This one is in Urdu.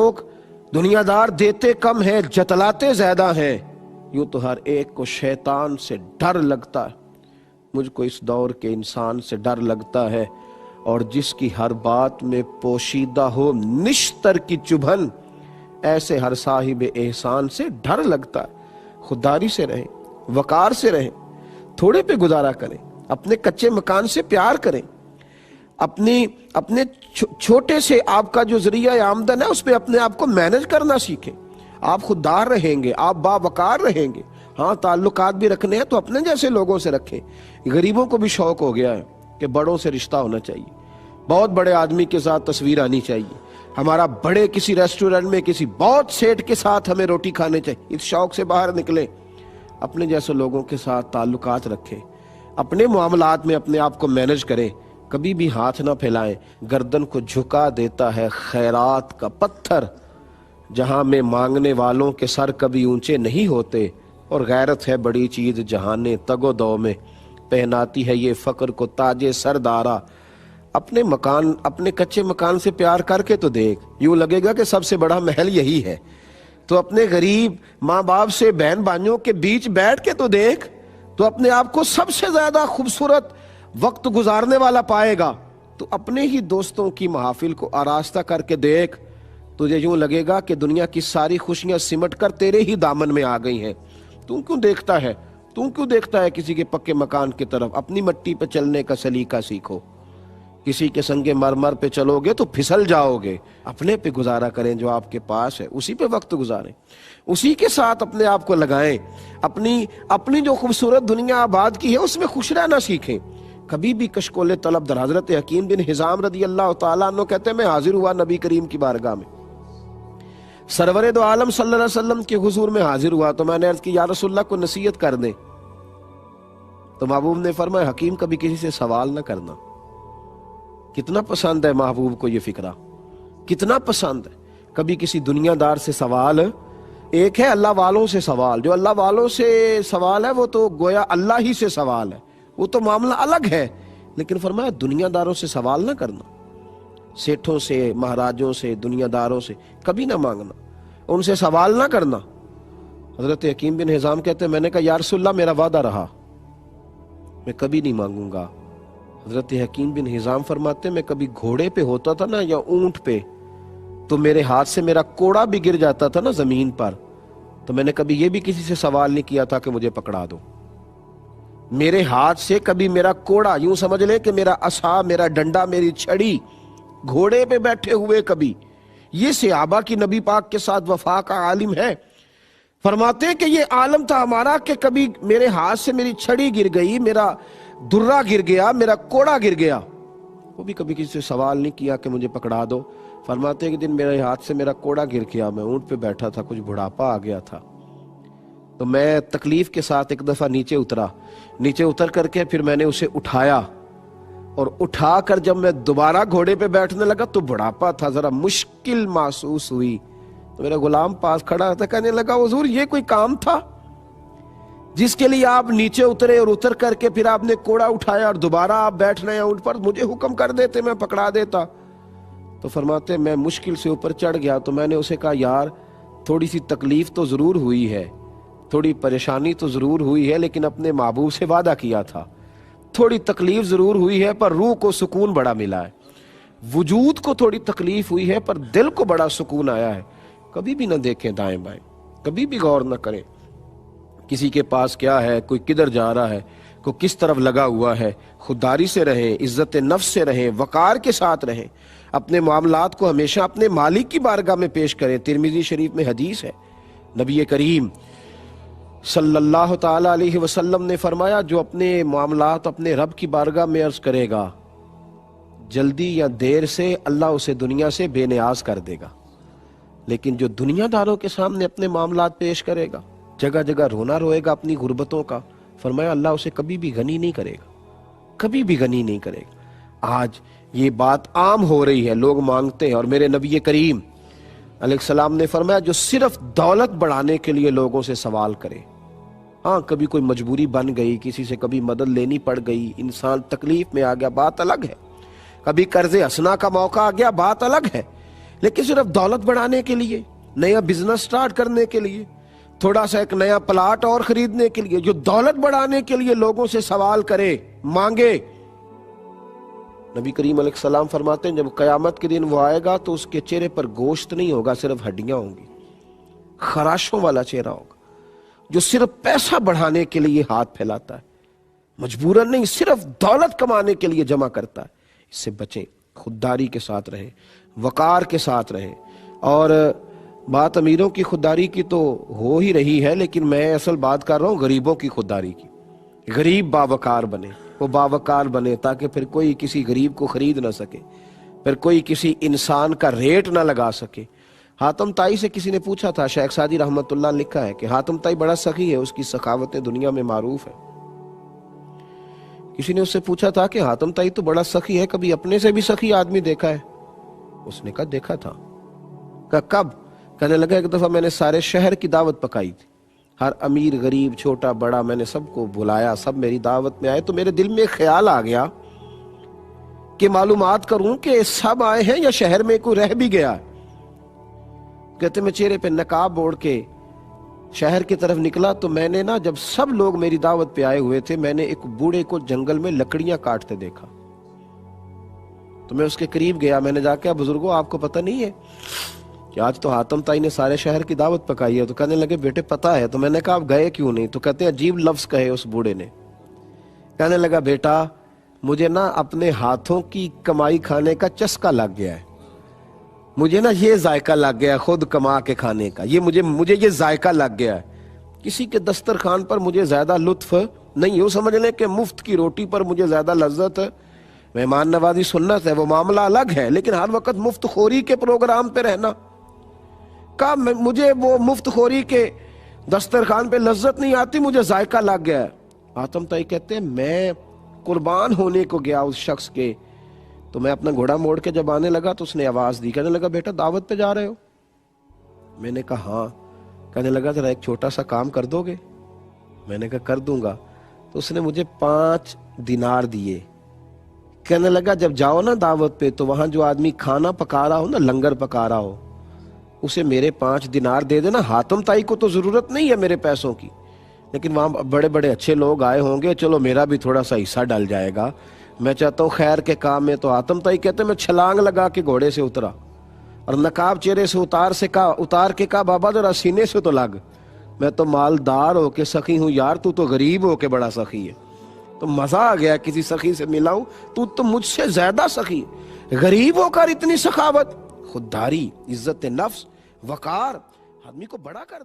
لوگ دنیا دار دیتے کم ہیں جتلاتے زیادہ ہیں، یوں تو ہر ایک کو شیطان سے ڈر لگتا ہے۔ مجھ کو اس دور کے انسان سے ڈر لگتا ہے، اور جس کی ہر بات میں پوشیدہ ہو نشتر کی چبھن، ایسے ہر صاحب احسان سے ڈر لگتا ہے۔ خودداری سے رہیں، وقار سے رہیں، تھوڑے پہ گزارا کریں، اپنے کچے مکان سے پیار کریں، اپنے چھوٹے سے آپ کا جو ذریعہ آمدن ہے اس پہ اپنے آپ کو مینج کرنا سیکھیں۔ آپ خوددار رہیں گے، آپ باوقار رہیں گے۔ ہاں تعلقات بھی رکھنے ہیں تو اپنے جیسے لوگوں سے رکھیں۔ غریبوں کو بھی شوق ہو گیا ہے کہ بڑوں سے رشتہ ہونا چاہیے، بہت بڑے آدمی کے ساتھ تصویر آنی چاہیے، ہمارا بڑے کسی ریسٹورنٹ میں کسی بہت سیٹ کے ساتھ ہمیں روٹی کھانے چاہیے۔ اس شوق سے باہر نکلیں، اپنے جیسے لوگوں کے ساتھ تعلقات رکھیں، اپنے معاملات میں اپنے آپ کو مینج کریں، کبھی بھی ہاتھ نہ پھیلائیں۔ گردن کو جھکا دیتا ہے خیرات کا پتھر، جہاں میں مانگنے والوں کے سر کبھی اونچے نہیں ہوتے، اور غیرت ہے بڑی چیز جہان تگ و دو میں، پہناتی ہے یہ فقر کو تاج سردارا۔ اپنے مکان، اپنے کچے مکان سے پیار کر کے تو دیکھ، یوں لگے گا کہ سب سے بڑا محل یہی ہے۔ تو اپنے غریب ماں باپ سے بہن بھائیوں کے بیچ بیٹھ کے تو دیکھ، تو اپنے آپ کو سب سے زیادہ خوبصورت وقت گزارنے والا پائے گا۔ تو اپنے ہی دوستوں کی محافل کو آراستہ کر کے دیکھ، تجھے یوں لگے گا کہ دنیا کی ساری خوشیاں سمٹ کر تیرے ہی دامن میں آ گئی ہیں۔ تو کیوں دیکھتا ہے کسی کے پکے مکان کی طرف؟ اپنی مٹی پہ چلنے کا سلیقہ سیکھو۔ کسی کے سنگ مرمر پہ چلو گے تو پھسل جاؤ گے۔ اپنے پہ گزارا کریں، جو آپ کے پاس ہے اسی پہ وقت گزاریں، اسی کے ساتھ اپنے آپ کو لگائیں۔ اپنی جو خوبصورت دنیا آباد کی ہے اس میں خوش رہنا سیکھیں۔ کبھی بھی کشکول طلب در حضرت حکیم بن حزام رضی اللہ تعالیٰ عنہ کہتے ہیں، میں حاضر ہوا نبی کریم کی بارگاہ میں، سرور دو عالم صلی اللہ علیہ وسلم کے حضور میں حاضر ہوا، تو میں نے عرض کی یا رسول اللہ کو نصیحت کر دیں۔ تو محبوب نے فرمایا، حکیم کبھی کسی سے سوال نہ کرنا۔ کتنا پسند ہے محبوب کو یہ فکرہ، کتنا پسند ہے۔ کبھی کسی دنیا دار سے سوال، ایک ہے اللہ والوں سے سوال، جو اللہ والوں سے سوال ہے وہ تو گویا اللہ ہی سے سوال ہے، وہ تو معاملہ الگ ہے، لیکن فرمایا دنیا داروں سے سوال نہ کرنا، سیٹھوں سے، مہاراجوں سے، دنیا داروں سے کبھی نہ مانگنا، ان سے سوال نہ کرنا۔ حضرت حکیم بن حزام کہتے ہیں، میں نے کہا یا رسول اللہ میرا وعدہ رہا، میں کبھی نہیں مانگوں گا۔ حضرت حکیم بن حزام فرماتے ہیں، میں کبھی گھوڑے پہ ہوتا تھا نا یا اونٹ پہ، تو میرے ہاتھ سے میرا کوڑا بھی گر جاتا تھا نا زمین پر، تو میں نے کبھی یہ بھی کسی سے سوال نہیں کیا تھا کہ مجھے پکڑا دو۔ میرے ہاتھ سے کبھی میرا کوڑا، یوں سمجھ لیں کہ میرا عصا، میرا ڈنڈا، میری چھڑی گھوڑے پہ بیٹھے ہوئے کبھی، یہ صحابہ کی نبی پاک کے ساتھ وفا کا عالم ہے۔ فرماتے ہیں کہ یہ عالم تھا ہمارا کہ کبھی میرے ہاتھ سے میری چھڑی گر گئی، میرا درہ گر گیا، میرا کوڑا گر گیا، وہ بھی کبھی کسی سے سوال نہیں کیا کہ مجھے پکڑا دو۔ فرماتے ہیں کہ دن میرے ہاتھ سے میرا کوڑا گر گیا، میں اونٹ پہ بیٹھا تھا، کچھ بڑھاپا آ گیا تھا، تو میں تکلیف کے ساتھ ایک دفعہ نیچے اترا، نیچے اتر کر کے پھر میں نے اسے اٹھایا، اور اٹھا کر جب میں دوبارہ گھوڑے پہ بیٹھنے لگا تو بڑھاپا تھا، ذرا مشکل محسوس ہوئی، تو میرا غلام پاس کھڑا تھا، کہنے لگا حضور یہ کوئی کام تھا جس کے لیے آپ نیچے اترے اور اتر کر کے پھر آپ نے کوڑا اٹھایا اور دوبارہ آپ بیٹھ رہے ہیں اونٹ پر؟ مجھے حکم کر دیتے میں پکڑا دیتا۔ تو فرماتے میں مشکل سے اوپر چڑھ گیا، تو میں نے اسے کہا یار تھوڑی سی تکلیف تو ضرور ہوئی ہے، تھوڑی پریشانی تو ضرور ہوئی ہے، لیکن اپنے محبوب سے وعدہ کیا تھا، تھوڑی تکلیف ضرور ہوئی ہے پر روح کو سکون بڑا ملا ہے، وجود کو تھوڑی تکلیف ہوئی ہے پر دل کو بڑا سکون آیا ہے۔ کبھی بھی نہ دیکھیں دائیں بائیں، کبھی بھی غور نہ کریں کسی کے پاس کیا ہے، کوئی کدھر جا رہا ہے، کوئی کس طرف لگا ہوا ہے۔ خودداری سے رہیں، عزت نفس سے رہیں، وقار کے ساتھ رہیں، اپنے معاملات کو ہمیشہ اپنے مالک کی بارگاہ میں پیش کریں۔ ترمذی شریف میں حدیث ہے، نبی کریم صلی اللہ تعالی علیہ وسلم نے فرمایا، جو اپنے معاملات اپنے رب کی بارگاہ میں عرض کرے گا، جلدی یا دیر سے اللہ اسے دنیا سے بے نیاز کر دے گا، لیکن جو دنیا داروں کے سامنے اپنے معاملات پیش کرے گا، جگہ جگہ رونا روئے گا اپنی غربتوں کا، فرمایا اللہ اسے کبھی بھی غنی نہیں کرے گا، کبھی بھی غنی نہیں کرے گا۔ آج یہ بات عام ہو رہی ہے، لوگ مانگتے ہیں، اور میرے نبی کریم علیہ السلام نے فرمایا جو صرف دولت بڑھانے کے لیے لوگوں سے سوال کرے، ہاں کبھی کوئی مجبوری بن گئی، کسی سے کبھی مدد لینی پڑ گئی، انسان تکلیف میں آ گیا، بات الگ ہے، کبھی قرض حسنہ کا موقع آ گیا، بات الگ ہے، لیکن صرف دولت بڑھانے کے لیے, نیا بزنس سٹارٹ کرنے کے لیے, تھوڑا سا ایک نیا پلاٹ اور خریدنے کے لیے, جو دولت بڑھانے کے لیے لوگوں سے سوال کرے, مانگے. نبی کریم علیہ السلام فرماتے ہیں جب قیامت کے دن وہ آئے گا تو اس کے چہرے پر گوشت نہیں ہوگا, صرف ہڈیاں ہوں گی, خراشوں والا چہرہ ہوگا, جو صرف پیسہ بڑھانے کے لیے ہاتھ پھیلاتا ہے, مجبوراً نہیں, صرف دولت کمانے کے لیے جمع کرتا ہے. اس سے بچیں, خودداری کے ساتھ رہیں, وقار کے ساتھ رہیں. اور بات امیروں کی خودداری کی تو ہو ہی رہی ہے, لیکن میں اصل بات کر رہا ہوں غریبوں کی خودداری کی. غریب باوقار بنے, وہ باوقار بنے تاکہ پھر کوئی کسی غریب کو خرید نہ سکے, پھر کوئی کسی انسان کا ریٹ نہ لگا سکے. حاتم طائی سے کسی نے پوچھا تھا, شیخ سعدی رحمت اللہ لکھا ہے کہ حاتم طائی بڑا سخی ہے, اس کی سخاوتیں دنیا میں معروف ہے. کسی نے اس سے پوچھا تھا کہ حاتم طائی تو بڑا سخی ہے, کبھی اپنے سے بھی سخی آدمی دیکھا ہے؟ اس نے کہا دیکھا تھا. کہا کب؟ کہنے لگا ایک دفعہ میں نے سارے شہر کی دعوت پکائی تھی, ہر امیر غریب چھوٹا بڑا میں نے سب کو بلایا, سب میری دعوت میں آئے, تو میرے دل میں ایک خیال آ گیا کہ معلومات کروں کہ سب آئے ہیں یا شہر میں کوئی رہ بھی گیا ہے. کہتے میں چہرے پہ نقاب اوڑھ کے شہر کی طرف نکلا تو میں نے جب سب لوگ میری دعوت پہ آئے ہوئے تھے, میں نے ایک بوڑھے کو جنگل میں لکڑیاں کاٹتے دیکھا. تو میں اس کے قریب گیا, میں نے جا کے بزرگوں آپ کو پتہ نہیں ہے کہ آج تو حاتم طائی نے سارے شہر کی دعوت پکائی ہے؟ تو کہنے لگے بیٹے پتہ ہے. تو میں نے کہا آپ گئے کیوں نہیں؟ تو کہتے ہیں عجیب لفظ کہے اس بوڑھے نے. کہنے لگا بیٹا مجھے اپنے ہاتھوں کی کمائی کھانے کا چسکا لگ گیا ہے, مجھے یہ ذائقہ لگ گیا ہے خود کما کے کھانے کا, یہ مجھے یہ ذائقہ لگ گیا ہے. کسی کے دسترخوان پر مجھے زیادہ لطف نہیں, یوں سمجھ لیں کہ مفت کی روٹی پر مجھے زیادہ لذت ہے. مہمان نوازی سنت ہے, وہ معاملہ الگ ہے, لیکن ہر وقت مفت خوری کے پروگرام پہ رہنا, کہا مجھے وہ مفت خوری کے دسترخوان پہ لذت نہیں آتی, مجھے ذائقہ لگ گیا ہے. حاتم طائی کہتے ہیں میں قربان ہونے کو گیا اس شخص کے, تو میں اپنا گھوڑا موڑ کے جب آنے لگا تو اس نے آواز دی, کہنے لگا بیٹا دعوت پہ جا رہے ہو؟ میں نے کہا ہاں. کہنے لگا ذرا ایک چھوٹا سا کام کر دو گے؟ میں نے کہا کر دوں گا. تو اس نے مجھے 5 دینار دیے. کہنے لگا جب جاؤ دعوت پہ تو وہاں جو آدمی کھانا پکا رہا ہو لنگر پکا رہا ہو, اسے میرے 5 دینار دے دینا. حاتم طائی کو تو ضرورت نہیں ہے میرے پیسوں کی, لیکن وہاں بڑے بڑے اچھے لوگ آئے ہوں گے, چلو میرا بھی تھوڑا سا حصہ ڈل جائے گا, میں چاہتا ہوں خیر کے کام میں. تو حاتم طائی کہتے ہیں میں چھلانگ لگا کے گھوڑے سے اترا اور نقاب چہرے سے اتار کے کہا بابا ذرا سینے سے تو لگ, میں تو مالدار ہو کے سخی ہوں یار, تو غریب ہو کے بڑا سخی ہے. تو مزہ آ گیا کسی سخی سے ملا ہوں, تو مجھ سے زیادہ سخی ہے. غریب ہو کر اتنی سخاوت, خودداری, عزت نفس, وقار آدمی کو بڑا کر